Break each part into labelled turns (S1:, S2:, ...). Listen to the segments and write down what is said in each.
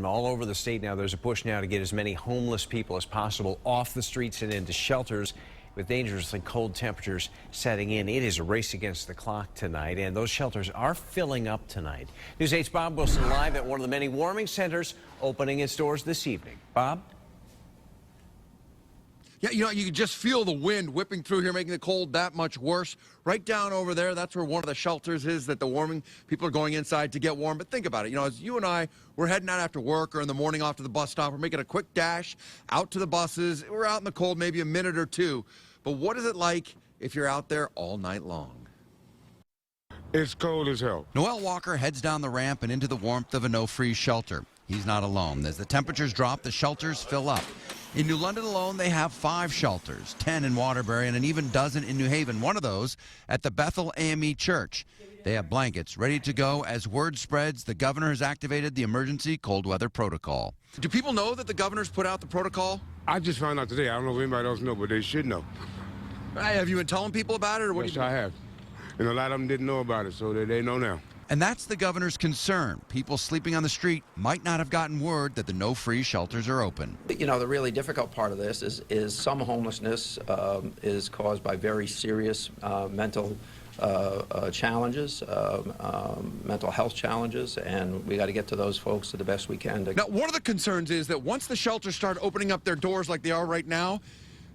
S1: All over the state now, there's a push now to get as many homeless people as possible off the streets and into shelters. With dangerously cold temperatures setting in, it is a race against the clock tonight, and those shelters are filling up tonight. News 8's Bob Wilson live at one of the many warming centers opening its doors this evening. Bob?
S2: Yeah, you can just feel the wind whipping through here, making the cold that much worse. Right down over there, that's where one of the shelters is that the warming, people are going inside to get warm. But think about it, as you and I, we're heading out after work or in the morning off to the bus stop. We're making a quick dash out to the buses. We're out in the cold maybe a minute or two. But what is it like if you're out there all night long?
S3: It's cold as hell.
S4: Noel Walker heads down the ramp and into the warmth of a no-freeze shelter. He's not alone. As the temperatures drop, the shelters fill up. In New London alone, they have 5 shelters, 10 in Waterbury and an even dozen in New Haven, one of those at the Bethel AME Church. They have blankets ready to go as word spreads the governor has activated the emergency cold weather protocol.
S2: Do people know that the governor's put out the protocol?
S3: I just found out today. I don't know if anybody else knows, but they should know.
S2: Have you been telling people about it? Or what?
S3: Yes, I have. And a lot of them didn't know about it, so they know now.
S4: And that's the governor's concern. People sleeping on the street might not have gotten word that the no-freeze shelters are open.
S5: The really difficult part of this is some homelessness is caused by very serious mental challenges, mental health challenges, and we got to get to those folks the best we can.
S2: Now, one of the concerns is that once the shelters start opening up their doors like they are right now,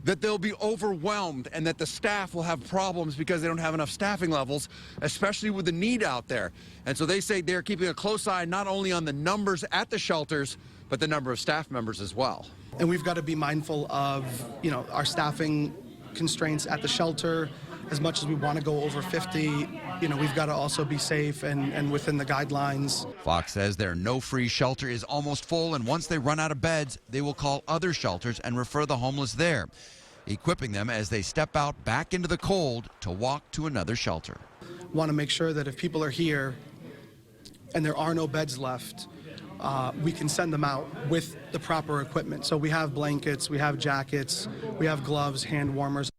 S2: that they'll be overwhelmed and that the staff will have problems because they don't have enough staffing levels, especially with the need out there. And so they say they're keeping a close eye not only on the numbers at the shelters, but the number of staff members as well.
S6: And we've got to be mindful of, our staffing constraints at the shelter. As much as we want to go over 50, we've got to also be safe and within the guidelines.
S4: Fox says their no-freeze shelter is almost full, and once they run out of beds, they will call other shelters and refer the homeless there, equipping them as they step out back into the cold to walk to another shelter.
S6: Want to make sure that if people are here and there are no beds left, we can send them out with the proper equipment. So we have blankets, we have jackets, we have gloves, hand warmers.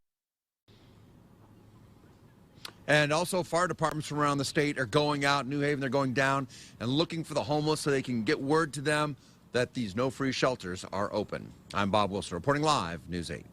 S2: And also fire departments from around the state are going out. New Haven, they're going down and looking for the homeless so they can get word to them that these no-freeze shelters are open. I'm Bob Wilson reporting live, News 8.